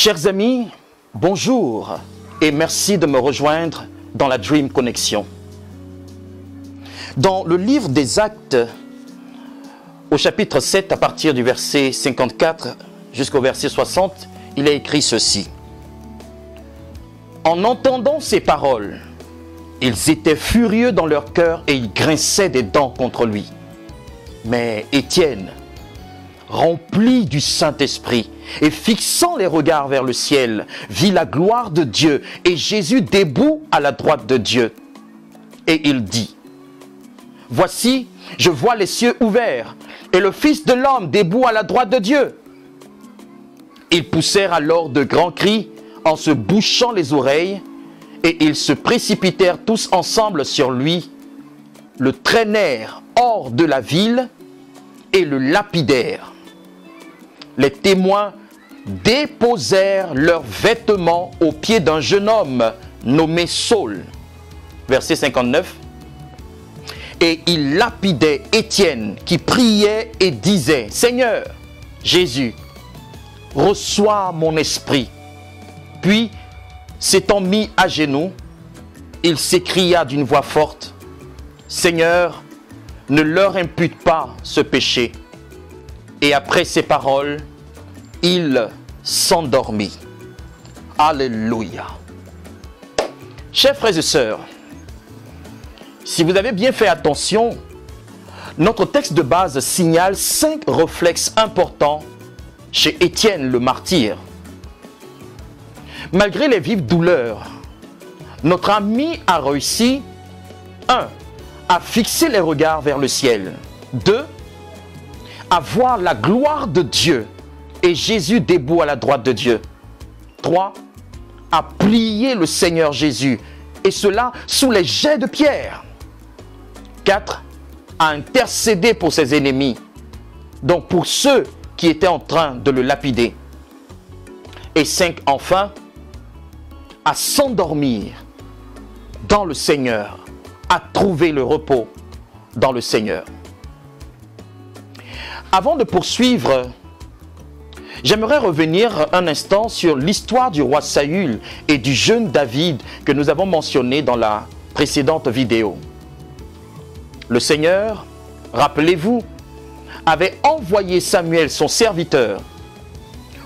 Chers amis, bonjour et merci de me rejoindre dans la Dream Connection. Dans le livre des Actes, au chapitre 7, à partir du verset 54 jusqu'au verset 60, il est écrit ceci. En entendant ces paroles, ils étaient furieux dans leur cœur et ils grinçaient des dents contre lui. Mais Étienne, rempli du Saint-Esprit et fixant les regards vers le ciel, vit la gloire de Dieu et Jésus debout à la droite de Dieu. Et il dit, « Voici, je vois les cieux ouverts et le Fils de l'homme debout à la droite de Dieu. » Ils poussèrent alors de grands cris en se bouchant les oreilles et ils se précipitèrent tous ensemble sur lui, le traînèrent hors de la ville et le lapidèrent. Les témoins déposèrent leurs vêtements aux pieds d'un jeune homme nommé Saul. Verset 59. Et il lapidait Étienne qui priait et disait, « Seigneur, Jésus, reçois mon esprit. » Puis, s'étant mis à genoux, il s'écria d'une voix forte, « Seigneur, ne leur impute pas ce péché. » Et après ces paroles, il s'endormit. Alléluia. Chers frères et sœurs, si vous avez bien fait attention, notre texte de base signale 5 réflexes importants chez Étienne le martyr. Malgré les vives douleurs, notre ami a réussi 1. À fixer les regards vers le ciel. 2. À voir la gloire de Dieu et Jésus debout à la droite de Dieu. 3. À plier le Seigneur Jésus, et cela sous les jets de pierre. 4. À intercéder pour ses ennemis, donc pour ceux qui étaient en train de le lapider. Et 5. Enfin, à s'endormir dans le Seigneur, à trouver le repos dans le Seigneur. Avant de poursuivre, j'aimerais revenir un instant sur l'histoire du roi Saül et du jeune David que nous avons mentionné dans la précédente vidéo. Le Seigneur, rappelez-vous, avait envoyé Samuel, son serviteur,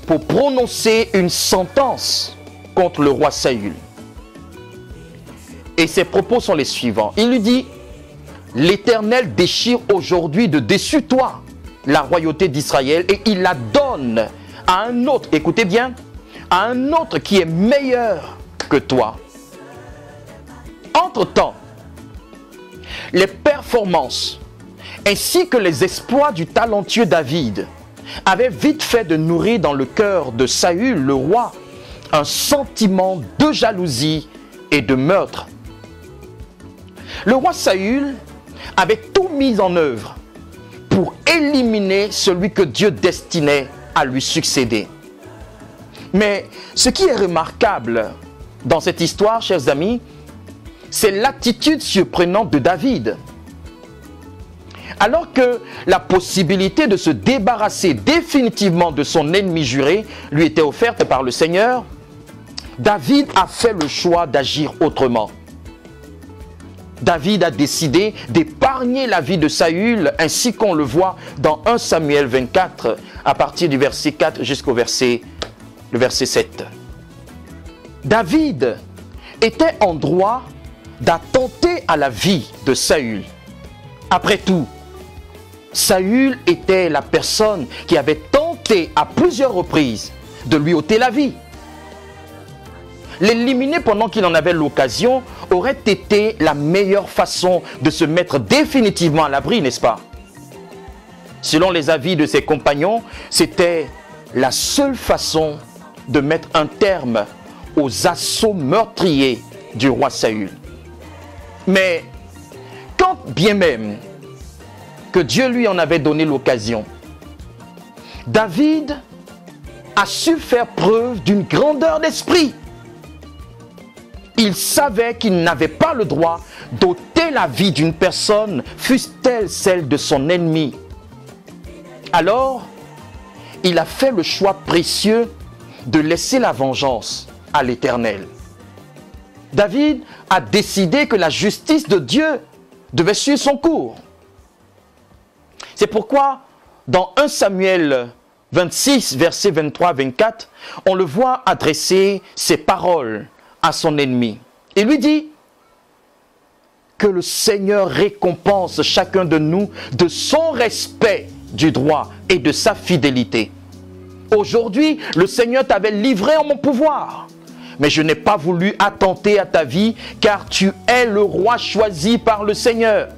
pour prononcer une sentence contre le roi Saül. Et ses propos sont les suivants. Il lui dit, « L'Éternel déchire aujourd'hui de dessus toi la royauté d'Israël et il la donne à un autre, écoutez bien, à un autre qui est meilleur que toi. » Entre-temps, les performances ainsi que les exploits du talentueux David avaient vite fait de nourrir dans le cœur de Saül, le roi, un sentiment de jalousie et de meurtre. Le roi Saül avait tout mis en œuvre pour éliminer celui que Dieu destinait à lui succéder. Mais ce qui est remarquable dans cette histoire, chers amis, c'est l'attitude surprenante de David. Alors que la possibilité de se débarrasser définitivement de son ennemi juré lui était offerte par le Seigneur, David a fait le choix d'agir autrement. David a décidé d'épargner la vie de Saül, ainsi qu'on le voit dans 1 Samuel 24, à partir du verset 4 jusqu'au verset 7. David était en droit d'attenter à la vie de Saül. Après tout, Saül était la personne qui avait tenté à plusieurs reprises de lui ôter la vie. L'éliminer pendant qu'il en avait l'occasion aurait été la meilleure façon de se mettre définitivement à l'abri, n'est-ce pas? Selon les avis de ses compagnons, c'était la seule façon de mettre un terme aux assauts meurtriers du roi Saül. Mais quand bien même que Dieu lui en avait donné l'occasion, David a su faire preuve d'une grandeur d'esprit. Il savait qu'il n'avait pas le droit d'ôter la vie d'une personne, fût-elle celle de son ennemi. Alors, il a fait le choix précieux de laisser la vengeance à l'Éternel. David a décidé que la justice de Dieu devait suivre son cours. C'est pourquoi, dans 1 Samuel 26, versets 23-24, on le voit adresser ces paroles à son ennemi. Il lui dit que le Seigneur récompense chacun de nous de son respect du droit et de sa fidélité. Aujourd'hui, le Seigneur t'avait livré en mon pouvoir, mais je n'ai pas voulu attenter à ta vie, car tu es le roi choisi par le Seigneur.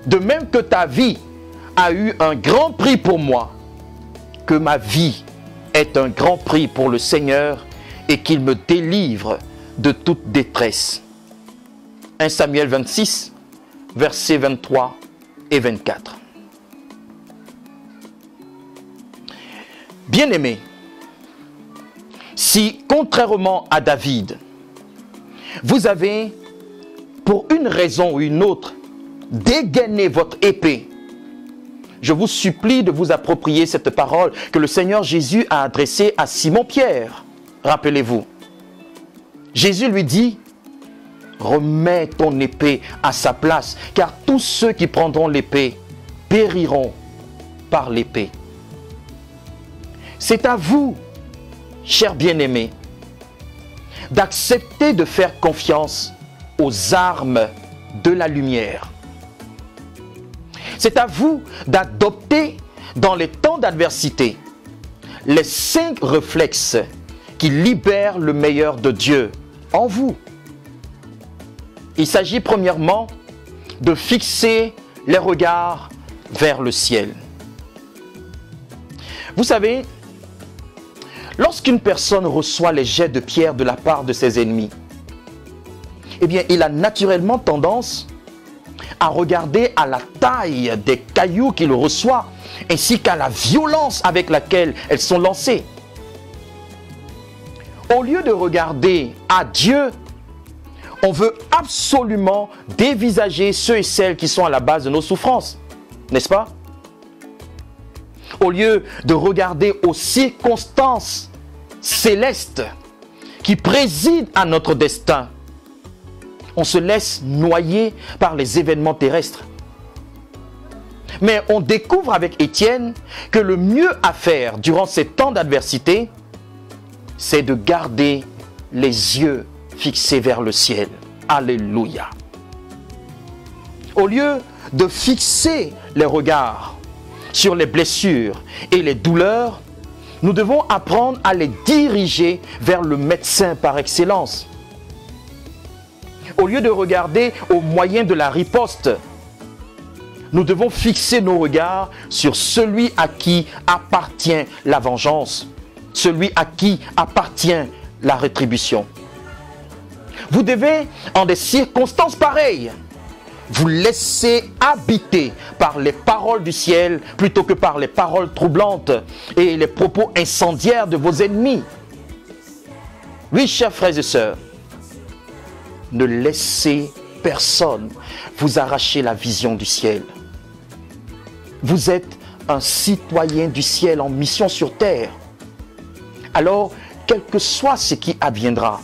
De même que ta vie a eu un grand prix pour moi, que ma vie est un grand prix pour le Seigneur et qu'il me délivre de toute détresse. 1 Samuel 26, versets 23 et 24. Bien-aimés, si, contrairement à David, vous avez, pour une raison ou une autre, dégainé votre épée, je vous supplie de vous approprier cette parole que le Seigneur Jésus a adressée à Simon-Pierre. Rappelez-vous, Jésus lui dit, remets ton épée à sa place, car tous ceux qui prendront l'épée périront par l'épée. C'est à vous, chers bien-aimés, d'accepter de faire confiance aux armes de la lumière. C'est à vous d'adopter dans les temps d'adversité les 5 réflexes qui libèrent le meilleur de Dieu en vous. Il s'agit premièrement de fixer les regards vers le ciel. Vous savez, lorsqu'une personne reçoit les jets de pierre de la part de ses ennemis, eh bien, il a naturellement tendance à regarder à la taille des cailloux qu'il reçoit, ainsi qu'à la violence avec laquelle elles sont lancées. Au lieu de regarder à Dieu, on veut absolument dévisager ceux et celles qui sont à la base de nos souffrances, n'est-ce pas? Au lieu de regarder aux circonstances célestes qui président à notre destin, on se laisse noyer par les événements terrestres. Mais on découvre avec Étienne que le mieux à faire durant ces temps d'adversité, c'est de garder les yeux fixés vers le ciel. Alléluia. Au lieu de fixer les regards sur les blessures et les douleurs, nous devons apprendre à les diriger vers le médecin par excellence. Au lieu de regarder aux moyens de la riposte, nous devons fixer nos regards sur celui à qui appartient la vengeance, celui à qui appartient la rétribution. Vous devez, en des circonstances pareilles, vous laisser habiter par les paroles du ciel plutôt que par les paroles troublantes et les propos incendiaires de vos ennemis. Oui, chers frères et sœurs, ne laissez personne vous arracher la vision du ciel. Vous êtes un citoyen du ciel en mission sur terre. Alors, quel que soit ce qui adviendra,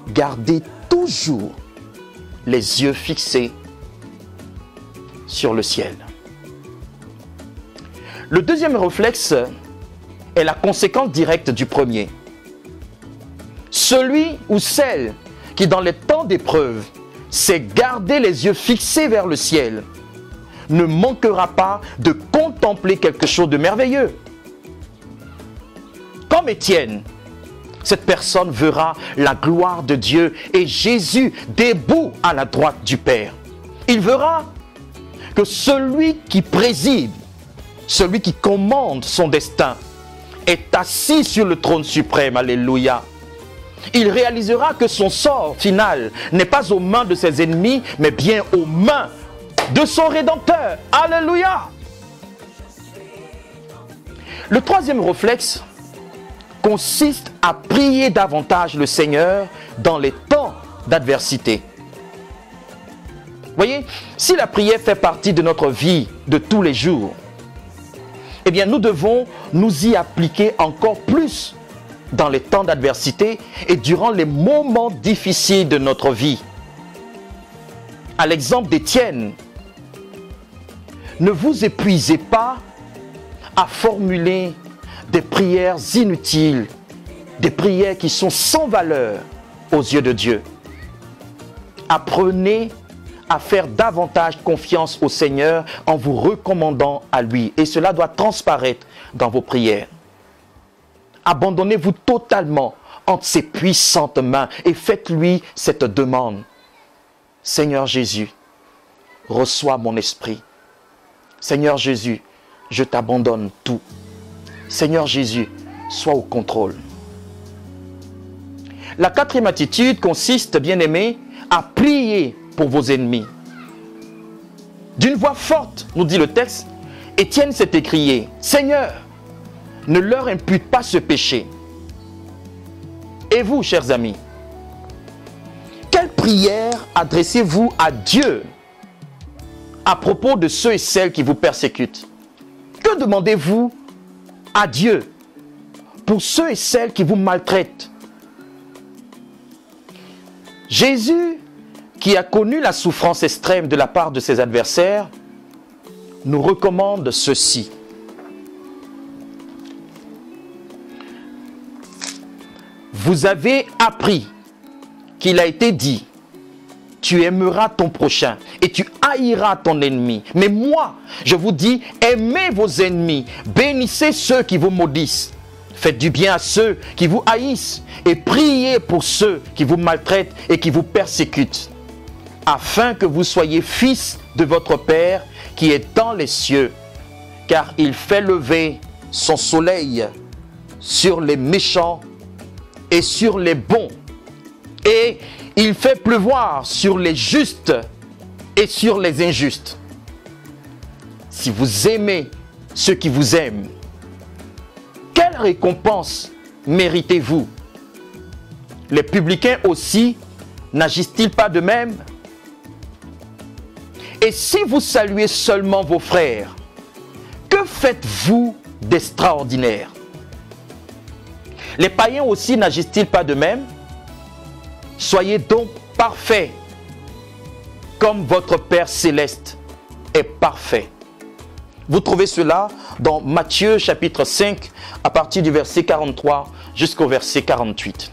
gardez toujours les yeux fixés sur le ciel. Le deuxième réflexe est la conséquence directe du premier. Celui ou celle qui, dans les temps d'épreuve, sait garder les yeux fixés vers le ciel, ne manquera pas de contempler quelque chose de merveilleux. Comme Étienne, cette personne verra la gloire de Dieu et Jésus debout à la droite du Père. Il verra que celui qui préside, celui qui commande son destin, est assis sur le trône suprême. Alléluia. Il réalisera que son sort final n'est pas aux mains de ses ennemis, mais bien aux mains de son Rédempteur. Alléluia. Le troisième réflexe consiste à prier davantage le Seigneur dans les temps d'adversité. Voyez, si la prière fait partie de notre vie de tous les jours, eh bien nous devons nous y appliquer encore plus dans les temps d'adversité et durant les moments difficiles de notre vie. À l'exemple d'Étienne, ne vous épuisez pas à formuler des prières inutiles, des prières qui sont sans valeur aux yeux de Dieu. Apprenez à faire davantage confiance au Seigneur en vous recommandant à lui. Et cela doit transparaître dans vos prières. Abandonnez-vous totalement entre ses puissantes mains et faites-lui cette demande. Seigneur Jésus, reçois mon esprit. Seigneur Jésus, je t'abandonne tout. Seigneur Jésus, sois au contrôle. La quatrième attitude consiste, bien-aimés, à prier pour vos ennemis. D'une voix forte, nous dit le texte, Étienne s'est écrié, « Seigneur, ne leur impute pas ce péché. » Et vous, chers amis, quelle prière adressez-vous à Dieu à propos de ceux et celles qui vous persécutent? Que demandez-vous à Dieu pour ceux et celles qui vous maltraitent? Jésus, qui a connu la souffrance extrême de la part de ses adversaires, nous recommande ceci. Vous avez appris qu'il a été dit, tu aimeras ton prochain et tu haïras ton ennemi. Mais moi, je vous dis, aimez vos ennemis, bénissez ceux qui vous maudissent. Faites du bien à ceux qui vous haïssent et priez pour ceux qui vous maltraitent et qui vous persécutent, afin que vous soyez fils de votre Père qui est dans les cieux, car il fait lever son soleil sur les méchants et sur les bons, et il fait pleuvoir sur les justes et sur les injustes. Si vous aimez ceux qui vous aiment, quelle récompense méritez-vous? Les publicains aussi n'agissent-ils pas de même? Et si vous saluez seulement vos frères, que faites-vous d'extraordinaire? Les païens aussi n'agissent-ils pas de même? Soyez donc parfaits, comme votre Père céleste est parfait. Vous trouvez cela dans Matthieu chapitre 5, à partir du verset 43 jusqu'au verset 48.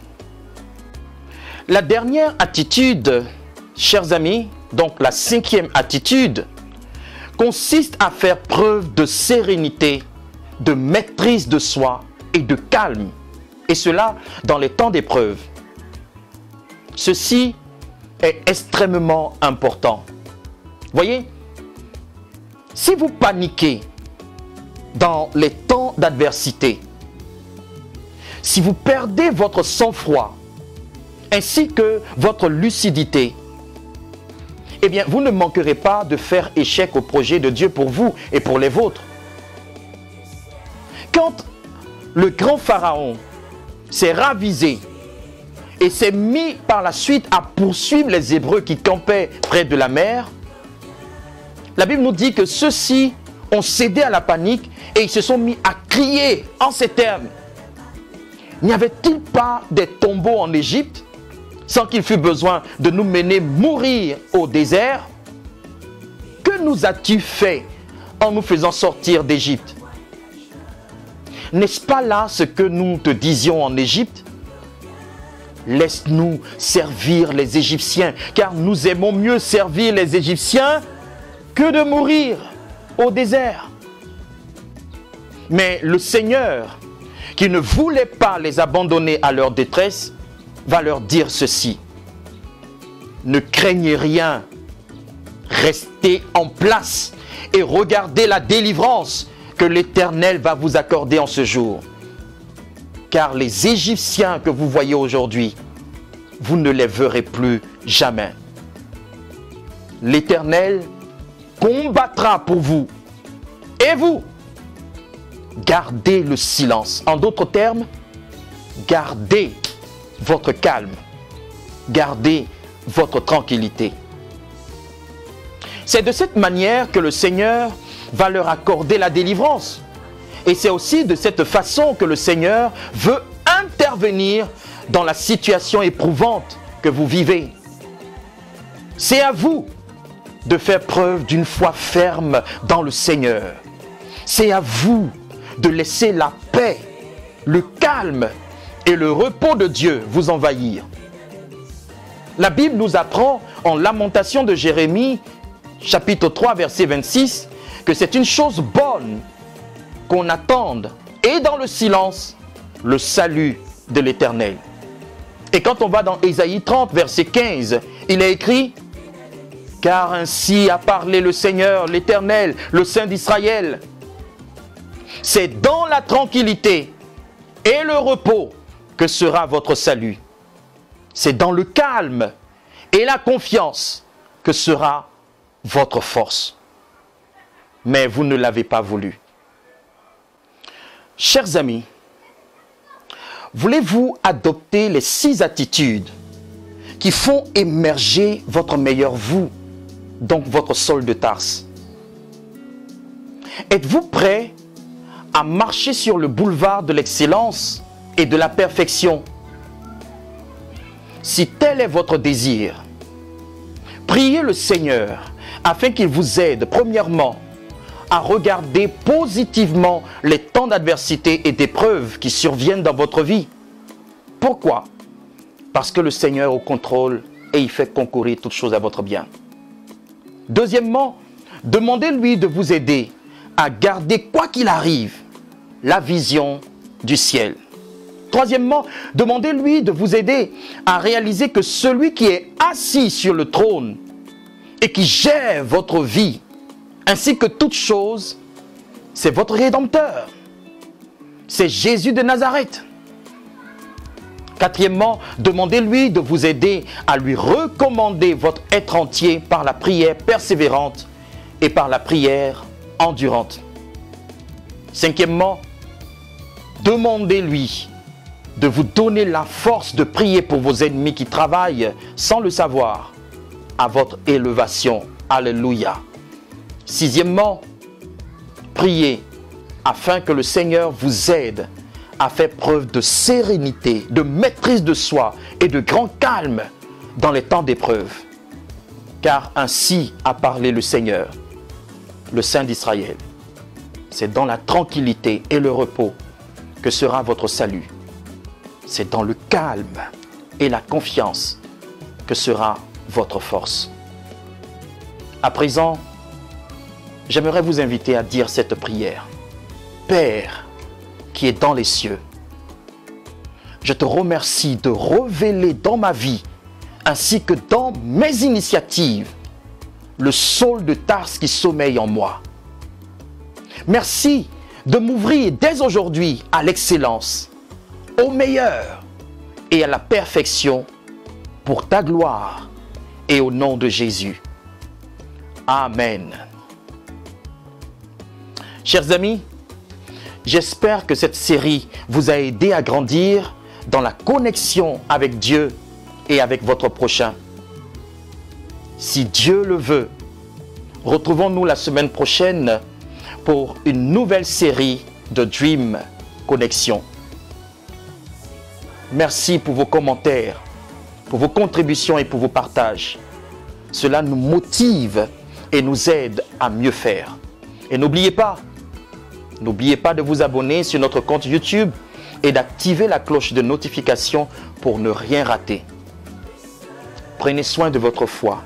La dernière attitude, chers amis, donc la cinquième attitude, consiste à faire preuve de sérénité, de maîtrise de soi et de calme. Et cela dans les temps d'épreuve. Ceci est extrêmement important. Voyez, si vous paniquez dans les temps d'adversité, si vous perdez votre sang-froid ainsi que votre lucidité, eh bien, vous ne manquerez pas de faire échec au projet de Dieu pour vous et pour les vôtres. Quand le grand Pharaon s'est ravisé et s'est mis par la suite à poursuivre les Hébreux qui campaient près de la mer, la Bible nous dit que ceux-ci ont cédé à la panique et ils se sont mis à crier en ces termes. N'y avait-il pas des tombeaux en Égypte sans qu'il fût besoin de nous mener mourir au désert? Que nous as-tu fait en nous faisant sortir d'Égypte? N'est-ce pas là ce que nous te disions en Égypte? Laisse-nous servir les Égyptiens, car nous aimons mieux servir les Égyptiens que de mourir au désert. Mais le Seigneur, qui ne voulait pas les abandonner à leur détresse, va leur dire ceci: ne craignez rien, restez en place et regardez la délivrance que l'Éternel va vous accorder en ce jour. Car les Égyptiens que vous voyez aujourd'hui, vous ne les verrez plus jamais. L'Éternel combattra pour vous. Et vous, gardez le silence. En d'autres termes, gardez votre calme. Gardez votre tranquillité. C'est de cette manière que le Seigneur va leur accorder la délivrance. Et c'est aussi de cette façon que le Seigneur veut intervenir dans la situation éprouvante que vous vivez. C'est à vous de faire preuve d'une foi ferme dans le Seigneur. C'est à vous de laisser la paix, le calme et le repos de Dieu vous envahir. La Bible nous apprend en Lamentation de Jérémie, chapitre 3, verset 26, que c'est une chose bonne qu'on attende, et dans le silence, le salut de l'Éternel. Et quand on va dans Ésaïe 30, verset 15, il est écrit « Car ainsi a parlé le Seigneur, l'Éternel, le Saint d'Israël. C'est dans la tranquillité et le repos que sera votre salut. C'est dans le calme et la confiance que sera votre force. » Mais vous ne l'avez pas voulu. Chers amis, voulez-vous adopter les 6 attitudes qui font émerger votre meilleur vous, donc votre Saul de Tarse? Êtes-vous prêt à marcher sur le boulevard de l'excellence et de la perfection? Si tel est votre désir, priez le Seigneur afin qu'il vous aide, premièrement, à regarder positivement les temps d'adversité et d'épreuves qui surviennent dans votre vie. Pourquoi? Parce que le Seigneur est au contrôle et il fait concourir toutes choses à votre bien. Deuxièmement, demandez-lui de vous aider à garder, quoi qu'il arrive, la vision du ciel. Troisièmement, demandez-lui de vous aider à réaliser que celui qui est assis sur le trône et qui gère votre vie, ainsi que toute chose, c'est votre Rédempteur. C'est Jésus de Nazareth. Quatrièmement, demandez-lui de vous aider à lui recommander votre être entier par la prière persévérante et par la prière endurante. Cinquièmement, demandez-lui de vous donner la force de prier pour vos ennemis qui travaillent sans le savoir à votre élévation. Alléluia. Sixièmement, priez afin que le Seigneur vous aide à faire preuve de sérénité, de maîtrise de soi et de grand calme dans les temps d'épreuve. Car ainsi a parlé le Seigneur, le Saint d'Israël. C'est dans la tranquillité et le repos que sera votre salut. C'est dans le calme et la confiance que sera votre force. À présent, j'aimerais vous inviter à dire cette prière. Père qui est dans les cieux, je te remercie de révéler dans ma vie, ainsi que dans mes initiatives, le Saul de Tarse qui sommeille en moi. Merci de m'ouvrir dès aujourd'hui à l'excellence, au meilleur et à la perfection pour ta gloire et au nom de Jésus. Amen. Chers amis, j'espère que cette série vous a aidé à grandir dans la connexion avec Dieu et avec votre prochain. Si Dieu le veut, retrouvons-nous la semaine prochaine pour une nouvelle série de Dream Connexion. Merci pour vos commentaires, pour vos contributions et pour vos partages. Cela nous motive et nous aide à mieux faire. Et n'oubliez pas de vous abonner sur notre compte YouTube et d'activer la cloche de notification pour ne rien rater. Prenez soin de votre foi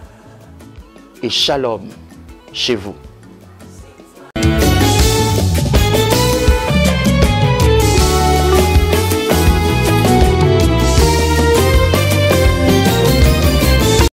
et shalom chez vous.